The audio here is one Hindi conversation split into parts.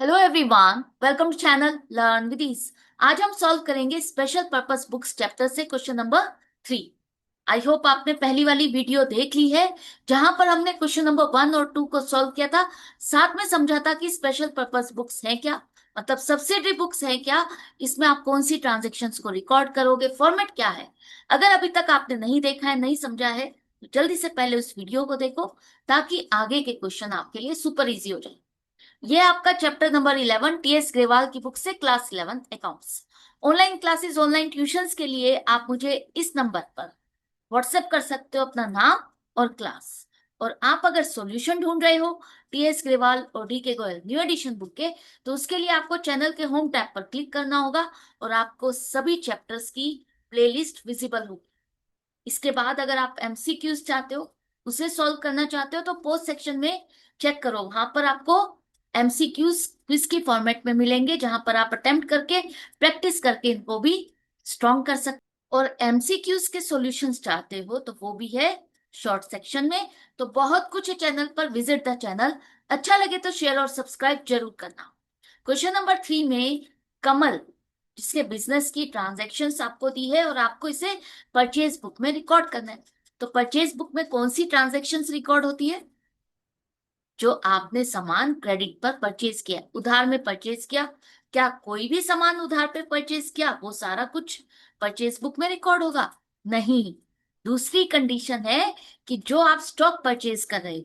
Hello everyone, welcome to channel learn with ease. आज हम सॉल्व करेंगे स्पेशल पर्पस बुक्स चैप्टर से क्वेश्चन नंबर 3। आई होप आपने पहली वाली वीडियो देख ली है, जहां पर हमने क्वेश्चन नंबर 1 और 2 को सॉल्व किया था। साथ में समझा था कि स्पेशल पर्पस बुक्स हैं क्या, मतलब सब्सिडरी बुक्स हैं क्या, इसमें आप कौन सी ट्रांजेक्शन्स को रिकॉर्ड करोगे, फॉर्मेट क्या है। अगर अभी तक आपने नहीं देखा है, नहीं समझा है, तो जल्दी से पहले उस वीडियो को देखो, ताकि आगे के क्वेश्चन आपके लिए सुपर इजी हो जाए। ये आपका चैप्टर नंबर 11 टीएस ग्रेवाल की बुक से class 11 accounts. Online classes, online tuitions के लिए आप मुझे इस नंबर पर व्हाट्सएप कर सकते हो अपना नाम और क्लास। और आप अगर सॉल्यूशन ढूंढ रहे हो टीएस ग्रेवाल और डी के गोयल न्यू एडिशन बुक के, तो उसके लिए आपको चैनल के होम टैब पर क्लिक करना होगा और आपको सभी चैप्टर्स की प्लेलिस्ट विजिबल होगी। इसके बाद अगर आप एमसीक्यूज चाहते हो, उसे सॉल्व करना चाहते हो, तो पोस्ट सेक्शन में चेक करो, वहां पर आपको एमसीक्यूज क्विज की फॉर्मेट में मिलेंगे, जहां पर आप अटेम्प्ट करके प्रैक्टिस करके इनको भी स्ट्रॉन्ग कर सकते हो। और एमसीक्यूज के सॉल्यूशंस चाहते हो तो वो भी है शॉर्ट सेक्शन में। तो बहुत कुछ है चैनल पर, विजिट द चैनल। अच्छा लगे तो शेयर और सब्सक्राइब जरूर करना। क्वेश्चन नंबर 3 में कमल, जिसके बिजनेस की ट्रांजैक्शंस आपको दी है और आपको इसे परचेज बुक में रिकॉर्ड करना है। तो परचेज बुक में कौन सी ट्रांजैक्शंस रिकॉर्ड होती है? जो आपने सामान क्रेडिट पर परचेज किया, उधार में परचेज किया। क्या कोई भी सामान उधार पे परचेज किया वो सारा कुछ परचेज बुक में रिकॉर्ड होगा? नहीं। दूसरी कंडीशन है कि जो आप स्टॉक परचेज कर रहे हो,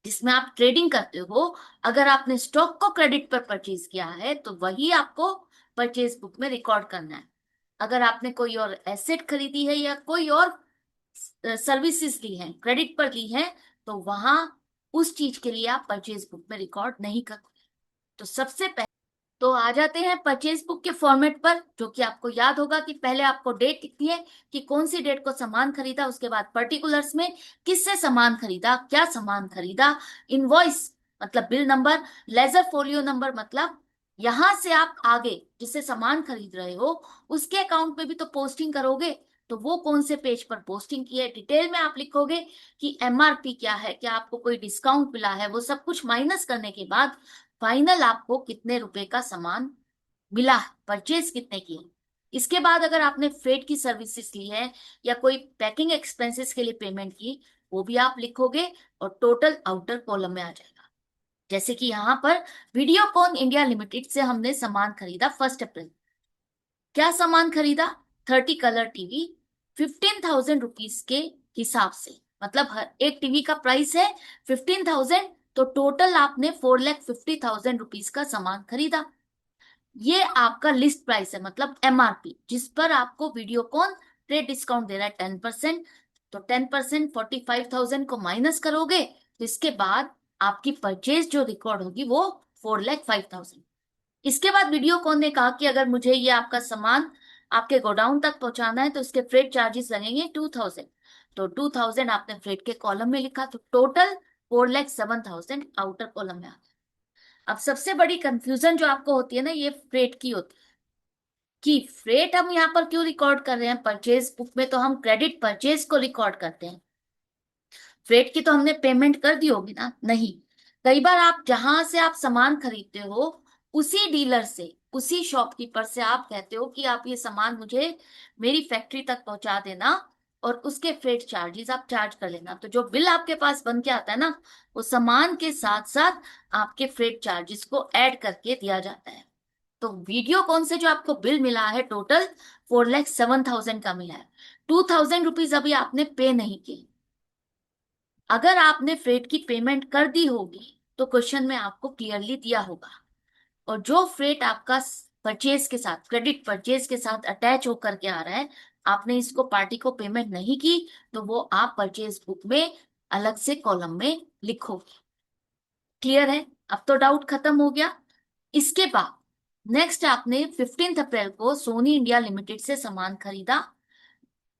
जिसमें आप ट्रेडिंग करते हो, अगर आपने स्टॉक को क्रेडिट पर परचेज किया है तो वही आपको परचेज बुक में रिकॉर्ड करना है। अगर आपने कोई और एसेट खरीदी है या कोई और सर्विसेज ली हैं, क्रेडिट पर ली हैं, तो वहां उस चीज के लिए आप परचेज बुक में रिकॉर्ड नहीं करोगे। तो सबसे पहले तो आ जाते हैं परचेज बुक के फॉर्मेट पर, जो कि आपको याद होगा कि पहले आपको डेट लिखनी है कि कौन सी डेट को सामान खरीदा, उसके बाद पर्टिकुलर्स में किससे सामान खरीदा, क्या सामान खरीदा, इनवॉइस मतलब bill number, ledger folio number मतलब यहां से आप आगे जिससे सामान खरीद रहे हो उसके अकाउंट में भी तो पोस्टिंग करोगे। तो वो कौन से पेज पर पोस्टिंग की है, डिटेल में आप लिखोगे कि एमआरपी क्या है, क्या आपको कोई डिस्काउंट मिला है, वो सब कुछ माइनस करने के बाद फाइनल आपको कितने रुपए का सामान मिला है, परचेज कितने की है। इसके बाद अगर आपने फ्रेट की सर्विसेज ली है या कोई पैकिंग एक्सपेंसेस के लिए पेमेंट की, वो भी आप लिखोगे और टोटल आउटर कॉलम में आ जाएगा। जैसे कि यहाँ पर वीडियोकॉन इंडिया लिमिटेड से हमने सामान खरीदा 1 अप्रैल। क्या सामान खरीदा? 30 कलर टीवी 15,000 रुपीज के हिसाब से, मतलब हर एक टीवी का प्राइस है 15,000। तो टोटल आपने 4,50,000 रुपीज का सामान खरीदा। ये आपका लिस्ट प्राइस है, मतलब एमआरपी, जिस पर आपको वीडियोकॉन ट्रेड डिस्काउंट दे रहा है 10%। तो 10% 45,000 को माइनस करोगे, तो इसके बाद आपकी परचेज जो रिकॉर्ड होगी वो 4,05,000। इसके बाद वीडियोकॉन ने कहा कि अगर मुझे ये आपका सामान आपके गोडाउन तक पहुंचाना है तो इसके फ्रेट चार्जेस लगेंगे 2,000। तो 2,000 आपने फ्रेट के कॉलम में लिखा, तो टोटल 4,07,000 आउटर कॉलम में आ गया। अब सबसे बड़ी कंफ्यूजन जो आपको होती है ना, ये फ्रेट की होती है कि फ्रेट हम यहाँ पर क्यों रिकॉर्ड कर रहे हैं। परचेज बुक में तो हम क्रेडिट परचेज को रिकॉर्ड करते हैं, फ्रेट की तो हमने पेमेंट कर दी होगी ना। नहीं, कई बार आप जहां से आप सामान खरीदते हो उसी डीलर से, उसी शॉपकीपर से आप कहते हो कि आप ये सामान मुझे मेरी फैक्ट्री तक पहुंचा देना और उसके फ्रेट चार्जेस आप चार्ज कर लेना। तो जो बिल आपके पास बन के आता है ना, वो सामान के साथ साथ आपके फ्रेट चार्जेस को ऐड करके दिया जाता है। तो वीडियो कौन से जो आपको बिल मिला है टोटल 4,07,000 का मिला है। 2,000 रुपीज अभी आपने पे नहीं किए। अगर आपने फ्रेट की पेमेंट कर दी होगी तो क्वेश्चन में आपको क्लियरली दिया होगा। और जो फ्रेट आपका परचेज के साथ, क्रेडिट परचेज के साथ अटैच होकर के आ रहा है, आपने इसको पार्टी को पेमेंट नहीं की, तो वो आप परचेज बुक में अलग से कॉलम में लिखोगे। क्लियर है? अब तो डाउट खत्म हो गया। इसके बाद नेक्स्ट आपने 15 अप्रैल को सोनी इंडिया लिमिटेड से सामान खरीदा।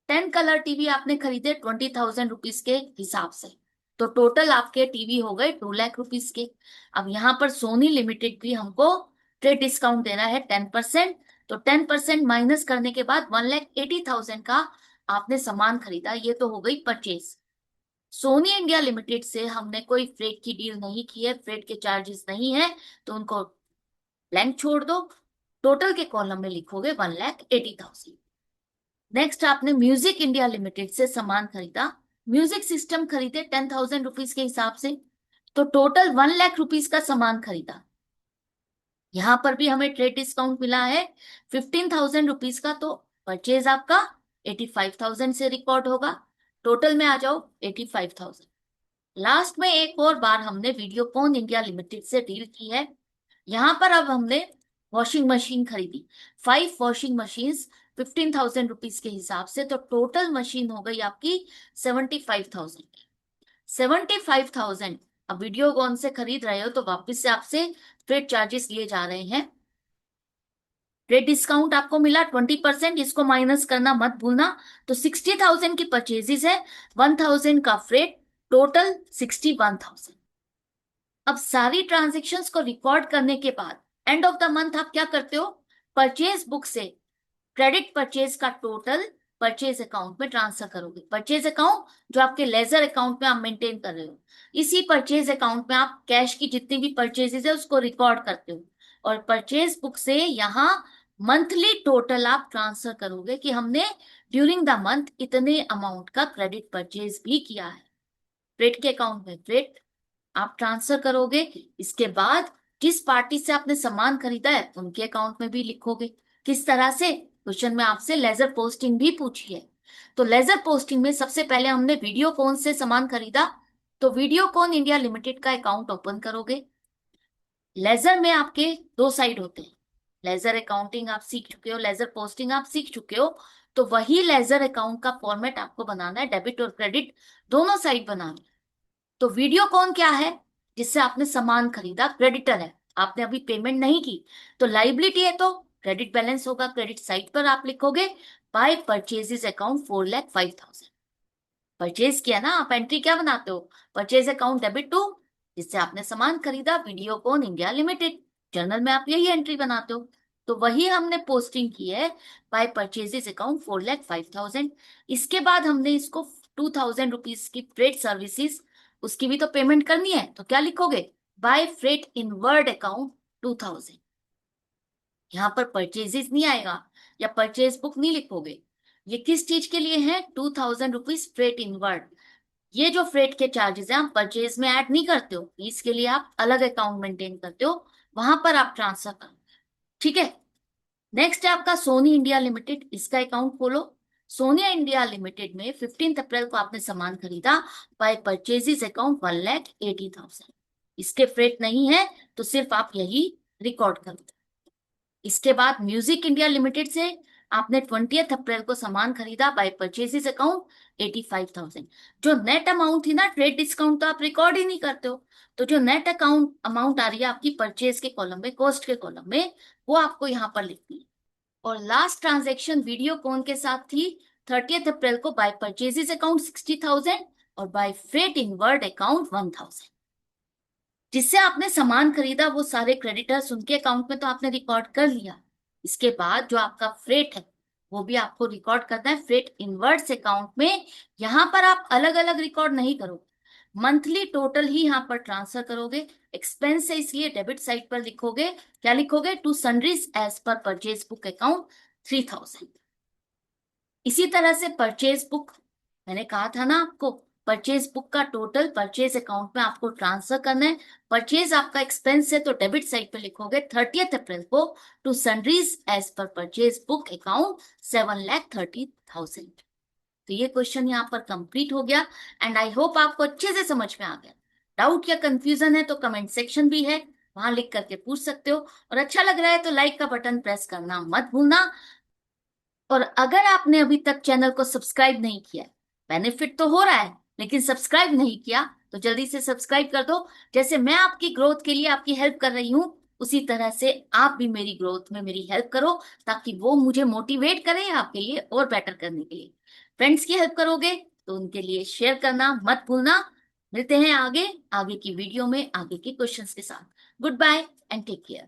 10 कलर टीवी आपने खरीदे 20,000 रुपीज के हिसाब से। तो टोटल आपके टीवी हो गए 2 लाख रुपीज के। अब यहाँ पर सोनी लिमिटेड भी हमको ट्रेड डिस्काउंट देना है 10%। तो 10% माइनस करने के बाद 1,80,000 का आपने सामान खरीदा, ये तो हो गई परचेज। सोनी इंडिया लिमिटेड से हमने कोई फ्रेट की डील नहीं की है, फ्रेट के चार्जेस नहीं है, तो उनको ब्लैंक छोड़ दो, टोटल के कॉलम में लिखोगे 1,80,000। नेक्स्ट, आपने म्यूजिक इंडिया लिमिटेड से सामान खरीदा, म्यूजिक सिस्टम खरीदे 10,000 रुपीज के हिसाब से, तो टोटल 1,00,000 रुपीज का सामान खरीदा। यहां पर भी हमें ट्रेड डिस्काउंट मिला है 15,000 रुपीज का, तो परचेज आपका 85,000 से रिकॉर्ड होगा। टोटल में आ जाओ 85,000। लास्ट में एक और बार हमने वीडियोकॉन इंडिया लिमिटेड से डील की है। यहां पर अब हमने वॉशिंग मशीन खरीदी, 5 वॉशिंग मशीन्स 15,000 रुपीज के हिसाब से, तो टोटल मशीन हो गई आपकी 75,000। 75,000 अब वीडियोकॉन से खरीद रहे हो तो वापस से आपसे ट्रेड चार्जेस लिए जा रहे हैं। ट्रेड डिस्काउंट आपको मिला 20%, इसको माइनस करना मत भूलना। तो 60,000 की परचेजेस है, 1,000 का फ्रेट, टोटल 61,000। अब सारी ट्रांजेक्शन्स को रिकॉर्ड करने के बाद एंड ऑफ द मंथ आप क्या करते हो, परचेज बुक से क्रेडिट परचेज का टोटल परचेज अकाउंट में ट्रांसफर करोगे। परचेज अकाउंट जो आपके लेजर अकाउंट में आप मेंटेन कर रहे हो, इसी परचेज अकाउंट में आप कैश की जितनी भी परचेजेस है उसको रिकॉर्ड करते हो, और परचेज बुक से यहाँ मंथली टोटल आप ट्रांसफर करोगे कि हमने ड्यूरिंग द मंथ इतने अमाउंट का क्रेडिट परचेज भी किया है। फ्रेट के अकाउंट में फ्रेट आप ट्रांसफर करोगे। इसके बाद जिस पार्टी से आपने सामान खरीदा है उनके अकाउंट में भी लिखोगे। किस तरह से, क्वेश्चन में आपसे लेजर पोस्टिंग भी पूछी है। तो लेजर पोस्टिंग में सबसे पहले हमने वीडियोकॉन से सामान खरीदा, तो वीडियोकॉन इंडिया लिमिटेड का अकाउंट ओपन करोगे। लेजर में आपके दो साइड होते हैं, लेजर अकाउंटिंग आप सीख चुके हो, लेजर पोस्टिंग आप सीख चुके हो, तो वही लेजर अकाउंट का फॉर्मेट आपको बनाना है, डेबिट और क्रेडिट दोनों साइड बनाना है। तो वीडियोकॉन क्या है, जिससे आपने सामान खरीदा, क्रेडिटर है, आपने अभी पेमेंट नहीं की, तो लाइबिलिटी है तो क्रेडिट बैलेंस होगा, क्रेडिट साइड पर आप लिखोगे बाय परचेजेस अकाउंट 4,05,000। परचेज किया ना, आप एंट्री क्या बनाते हो, परचेज अकाउंट डेबिट टू, जिससे आपने सामान खरीदा वीडियोकॉन इंडिया लिमिटेड, जर्नल में आप यही एंट्री बनाते हो। तो वही हमने पोस्टिंग की है बाय परचेजेस अकाउंट 4,05,000। इसके बाद हमने इसको 2,000 रुपीज की फ्रेट सर्विसेज, उसकी भी तो पेमेंट करनी है, तो क्या लिखोगे, बाय फ्रेट इन वर्ड अकाउंट 2,000। यहाँ पर परचेजेस नहीं आएगा या परचेज बुक नहीं लिखोगे। ये किस चीज के लिए है, 2,000 रुपीज फ्रेट इनवर्ड। ये जो फ्रेट के चार्जेस हैं आप परचेज में ऐड नहीं करते हो, इसके लिए आप अलग अकाउंट मेंटेन करते हो, वहां पर आप ट्रांसफर करो। ठीक है। नेक्स्ट है आपका सोनी इंडिया लिमिटेड, इसका अकाउंट खोलो। सोनी इंडिया लिमिटेड में 15 अप्रैल को आपने सामान खरीदा बाय परचेजेस अकाउंट 1,80,000। इसके फ्रेट नहीं है तो सिर्फ आप यही रिकॉर्ड करो। इसके बाद म्यूजिक इंडिया लिमिटेड से आपने 20 अप्रैल को सामान खरीदा बाय परचेजेस अकाउंट 85,000। जो नेट अमाउंट थी ना, ट्रेड डिस्काउंट तो आप रिकॉर्ड ही नहीं करते हो, तो जो नेट अकाउंट अमाउंट आ रही है आपकी परचेज के कॉलम में, कॉस्ट के कॉलम में, वो आपको यहाँ पर लिखनी है। और लास्ट ट्रांजेक्शन वीडियोकॉन के साथ थी 30 अप्रैल को बाय परचेजेस अकाउंट 60,000 और बाय फ्रेट इनवर्ड अकाउंट 1,000। जिससे आपने सामान खरीदा वो सारे क्रेडिटर्स उनके अकाउंट में तो आपने रिकॉर्ड कर लिया। इसके बाद जो आपका फ्रेट है वो भी आपको रिकॉर्ड करना है फ्रेट इनवर्ड्स अकाउंट में। यहां पर आप अलग अलग रिकॉर्ड नहीं करोगे, मंथली टोटल ही यहां पर ट्रांसफर करोगे। एक्सपेंस है इसलिए डेबिट साइड पर लिखोगे, क्या लिखोगे, to sundries as per purchase book account 3,000। इसी तरह से परचेज बुक, मैंने कहा था ना आपको, परचेज बुक का टोटल परचेज अकाउंट में आपको ट्रांसफर करना है। परचेज आपका एक्सपेंस है तो डेबिट साइड पे लिखोगे 30 अप्रैल को to sundries as per purchase book account 7,30,000। तो ये क्वेश्चन यहाँ पर कंप्लीट हो गया एंड आई होप आपको अच्छे से समझ में आ गया। डाउट या कंफ्यूजन है तो कमेंट सेक्शन भी है, वहां लिख करके पूछ सकते हो। और अच्छा लग रहा है तो लाइक का बटन प्रेस करना मत भूलना। और अगर आपने अभी तक चैनल को सब्सक्राइब नहीं किया है, बेनिफिट तो हो रहा है लेकिन सब्सक्राइब नहीं किया, तो जल्दी से सब्सक्राइब कर दो। जैसे मैं आपकी ग्रोथ के लिए आपकी हेल्प कर रही हूँ, उसी तरह से आप भी मेरी ग्रोथ में मेरी हेल्प करो, ताकि वो मुझे मोटिवेट करें आपके लिए और बेटर करने के लिए। फ्रेंड्स की हेल्प करोगे तो उनके लिए शेयर करना मत भूलना। मिलते हैं आगे आगे की वीडियो में आगे के क्वेश्चंस के साथ। Goodbye and take care.